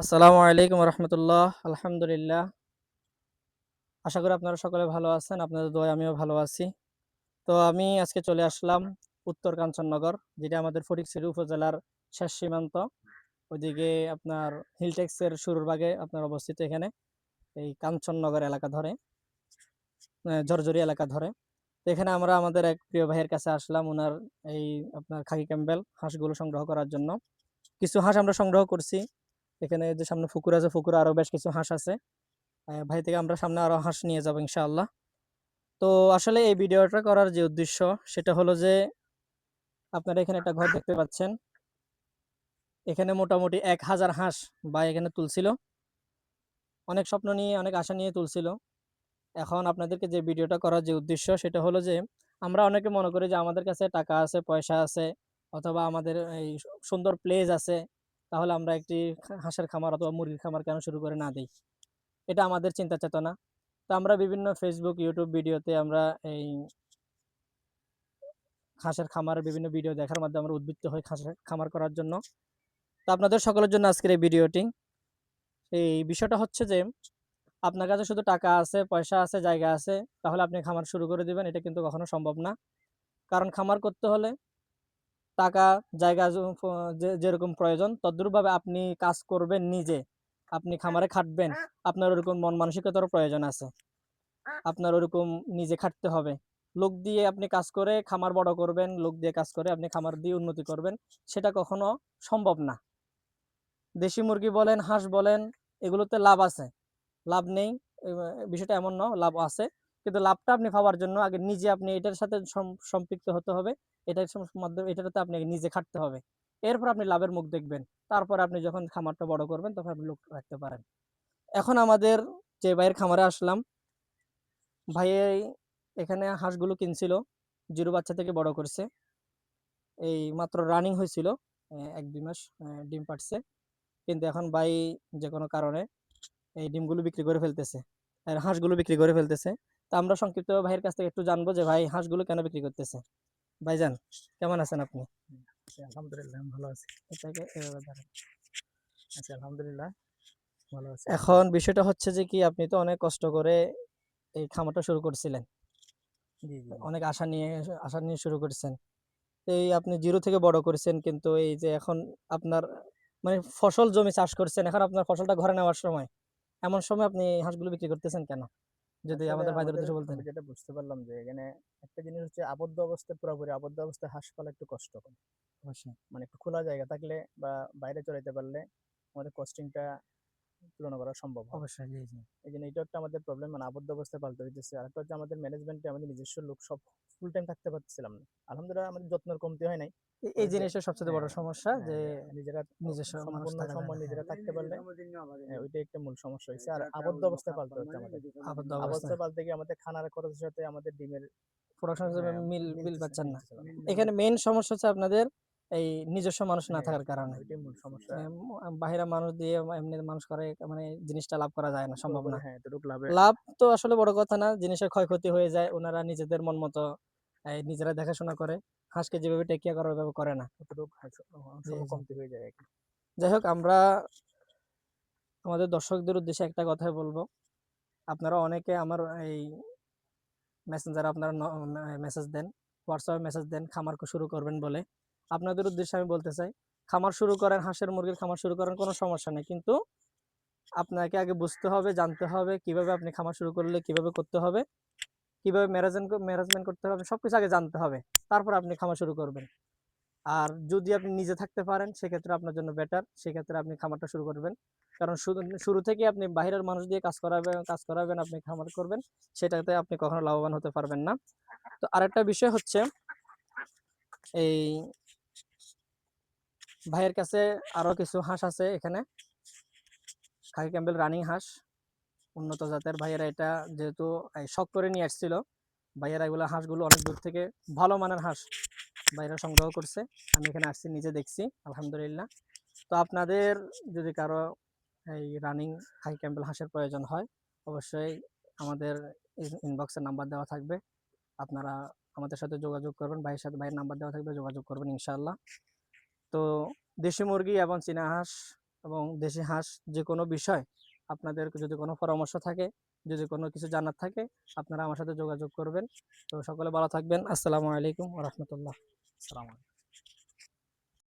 আসসালামু আলাইকুম রহমতুল্লাহ। আলহামদুলিল্লাহ। আশা করি আপনারা সকলে ভালো আছেন। আপনাদের দোয়ায় আমিও ভালো আছি। তো আমি আজকে চলে আসলাম উত্তর কাঞ্চননগর, যেটা আমাদের ফটিকছড়ি উপজেলার শেষ সীমান্ত। ওইদিকে আপনার হিলটেক্সের শুরুর ভাগে আপনার অবস্থিত এখানে এই কাঞ্চননগর এলাকা ধরে, জর্জরি এলাকা ধরে। তো এখানে আমরা আমাদের এক প্রিয় ভাইয়ের কাছে আসলাম, ওনার এই আপনার খাকি ক্যাম্বেল হাঁসগুলো সংগ্রহ করার জন্য। কিছু হাঁস আমরা সংগ্রহ করছি। এখানে যে সামনে পুকুর আছে, পুকুরে আরো বেশ কিছু হাঁস আছে। ভাই থেকে আমরা সামনে আরো হাঁস নিয়ে যাবো ইনশাআল্লাহ। তো আসলে এই ভিডিওটা করার যে উদ্দেশ্য, সেটা হলো যে আপনারা এখানে একটা ঘর দেখতে পাচ্ছেন। এখানে মোটামুটি 1000 হাঁস ভাই এখানে তুলছিল। অনেক স্বপ্ন নিয়ে, অনেক আশা নিয়ে তুলছিল। এখন আপনাদেরকে যে ভিডিওটা করার যে উদ্দেশ্য, সেটা হলো যে আমরা অনেকে মনে করি যে আমাদের কাছে টাকা আছে, পয়সা আছে, অথবা আমাদের এই সুন্দর প্লেস আছে, তাহলে আমরা একটি হাঁসের খামার অথবা মুরগির খামার কেন শুরু করে না দিই। এটা আমাদের চিন্তা চেতনা। তো আমরা বিভিন্ন ফেসবুক, ইউটিউব ভিডিওতে আমরা এই হাঁসের খামারের বিভিন্ন ভিডিও দেখার মাধ্যমে আমরা উদ্বুদ্ধ হই হাঁসের খামার করার জন্য। তো আপনাদের সকলের জন্য আজকের এই ভিডিওটি। এই বিষয়টা হচ্ছে যে আপনার কাছে শুধু টাকা আছে, পয়সা আছে, জায়গা আছে, তাহলে আপনি খামার শুরু করে দিবেন, এটা কিন্তু কখনো সম্ভব না। কারণ খামার করতে হলে টাকা, জায়গা যেরকম প্রয়োজন তদ্রূপভাবে আপনি কাজ করবেন নিজে, আপনি খামারে খাটবেন, আপনার ওরকম মন মানসিকতারও প্রয়োজন আছে। আপনার ওরকম নিজে খাটতে হবে। লোক দিয়ে আপনি কাজ করে খামার বড় করবেন, লোক দিয়ে কাজ করে আপনি খামার দিয়ে উন্নতি করবেন, সেটা কখনো সম্ভব না। দেশি মুরগি বলেন, হাঁস বলেন, এগুলোতে লাভ আছে, লাভ নেই বিষয়টা এমন নয়, লাভ আছে। কিন্তু লাভটা আপনি পাওয়ার জন্য আগে নিজে আপনি এটার সাথে সম্পৃক্ত হতে হবে। এটার মাধ্যমে এটাতে আপনি নিজে খাটতে হবে। এরপর আপনি লাভের মুখ দেখবেন। তারপর আপনি যখন খামারটা বড় করবেন তখন আপনি লোক রাখতে পারেন। এখন আমাদের যে ভাইয়ের খামারে আসলাম, ভাই এখানে হাঁসগুলো কিনছিল, জিরো বাচ্চা থেকে বড় করছে। এই মাত্র রানিং হয়েছিল, 1-2 মাস ডিম পাড়ছে। কিন্তু এখন ভাই যে কোনো কারণে এই ডিমগুলো বিক্রি করে ফেলতেছে, আর হাঁসগুলো বিক্রি করে ফেলতেছে। তা আমরা সংক্ষিপ্ত ভাইয়ের কাছ থেকে একটু জানবো যে ভাই হাঁসগুলো কেন বিক্রি করতেছে। ভাইজান, কেমন আছেন আপনি? আলহামদুলিল্লাহ আমি ভালো আছি। এটাকে এভাবে ধরেন। আচ্ছা, আলহামদুলিল্লাহ ভালো আছি। এখন বিষয়টা হচ্ছে যে কি, আপনি তো অনেক কষ্ট করে এই খামারটা শুরু করছিলেন, জি, জি, জি। অনেক আশা নিয়ে শুরু করছেন। এই আপনি জিরো থেকে বড় করেছেন, কিন্তু এই যে এখন আপনার মানে ফসল জমি চাষ করছেন, এখন আপনার ফসলটা ঘরে নেওয়ার সময়, এমন সময় আপনি হাঁসগুলো বিক্রি করতেছেন কেন? যদি আসলে আমাদের ভাইদের আমাদের উদ্দেশ্যে বলতেন। আমি যেটা বুঝতে পারলাম যে এখানে একটা জিনিস হচ্ছে আবদ্ধ অবস্থায়, পুরোপুরি আবদ্ধ অবস্থায় হাঁস পালা একটু কষ্টকর। অবশ্যই। মানে একটু খোলা জায়গা থাকলে বা বাইরে চড়াইতে পারলে আমাদের কস্টিংটা তুলনা করা সম্ভব হয়। অবশ্যই, জি, জি। এই জন্য এটা একটা আমাদের প্রবলেম, মানে আবদ্ধ অবস্থায় পালতে হইতেছে। আরেকটা হচ্ছে আমাদের ম্যানেজমেন্টে আমাদের নিজস্ব লোক সব ফুল টাইম থাকতে পারছিলাম না। আলহামদুলিল্লাহ আমাদের যত্নের কমতি হয় নাই। এই তবে যে জিনিসটা সবচেয়ে বড় হ্যাঁ, সমস্যা হ্যাঁ, যে যে নিজেরা নিজস্ব মানুষ সম্পূর্ণ থাকা যায় সময় না। হ্যাঁ, নিজেরা থাকতে পারলে ওইটাই একটা মূল সমস্যা হয়েছে। আর আবদ্ধ অবস্থায় পালতে হচ্ছে আমাদের। আবদ্ধ আবদ্ধ অবস্থায় পালতে গিয়ে আমাদের খানার খরচের সাথে আমাদের ডিমের প্রোডাকশন হিসেবে মিল মিল মিলতেছে পাচ্ছেন না। মিলতেছিল না। এখানে মেইন সমস্যা হচ্ছে আপনাদের এই নিজস্ব মানুষ না হ্যাঁ, থাকার কারণে। ওইটাই মূল সমস্যা। বাহিরা মানুষ দিয়ে এমনি মানুষ করে মানে জিনিসটা লাভ করা যায় না, সম্ভব পুরোপুরি না। হ্যাঁ, এতটুকু লাভে লাভ তো আসলে বড় কথা না, জিনিসের ক্ষয়ক্ষতি হয়ে যায়। ওনারা নিজেদের মন মতো নিজেরা দেখাশোনা করে। হাঁসকে যেভাবে টেক কেয়ার করার ওইভাবে করে না। অতটুকু জি, অংশ জি। কমতি হয়ে যায় আরকি। যাই হোক, আমরা আমাদের দর্শকদের উদ্দেশ্যে একটা কথাই বলবো। আপনারা অনেকে আমার এই মেসেঞ্জারে আপনারা মেসেজ দেন, হোয়াটসঅ্যাপে মেসেজ দেন খামার শুরু করবেন বলে। আপনাদের উদ্দেশ্যে আমি বলতে চাই, খামার শুরু করেন, হাঁসের মুরগির খামার শুরু করেন, কোনো সমস্যা নেই। কিন্তু আপনাকে আগে বুঝতে হবে, জানতে হবে কিভাবে আপনি খামার শুরু করলে কিভাবে করতে হবে, কিভাবে ম্যানেজমেন্ট করতে হবে, সবকিছু আগে জানতে হবে। তারপর আপনি খামার শুরু করবেন। আর যদি আপনি নিজে থাকতে পারেন সেক্ষেত্রে আপনার জন্য বেটার, সেক্ষেত্রে আপনি খামারটা শুরু করবেন। কারণ শুরু থেকে আপনি বাইরের মানুষ দিয়ে কাজ করাবেন, আপনি খামার করবেন, সেটাতে আপনি কখনো লাভবান হতে পারবেন না। তো আরেকটা বিষয় হচ্ছে, এই ভাইয়ের কাছে আরো কিছু হাঁস আছে এখানে, খাকি ক্যাম্বেল রানিং হাঁস, উন্নত জাতের। ভাইয়েরা এটা যেহেতু শখ করে নিয়ে আসছিল, ভাইয়েরা এগুলো হাঁসগুলো অনেক দূর থেকে ভালো মানের হাঁস ভাইয়েরা সংগ্রহ করছে। আমি এখানে আসছি, নিজে দেখছি, আলহামদুলিল্লাহ। তো আপনাদের যদি কারো এই রানিং খাকি ক্যাম্বেল হাঁসের প্রয়োজন হয়, অবশ্যই আমাদের ইনবক্সের নাম্বার দেওয়া থাকবে, আপনারা আমাদের সাথে যোগাযোগ করবেন, ভাইয়ের সাথে, ভাইয়ের নাম্বার দেওয়া থাকবে, যোগাযোগ করবেন ইনশাআল্লাহ। তো দেশি মুরগি এবং চীনা হাঁস এবং দেশি হাঁস যে কোনো বিষয় আপনাদের যদি কোনো পরামর্শ থাকে, যদি কোনো কিছু জানার থাকে, আপনারা আমার সাথে যোগাযোগ করবেন। তো সকলে ভালো থাকবেন। আসসালামু আলাইকুম ওয়া রাহমাতুল্লাহ। আসসালামু আলাইকুম।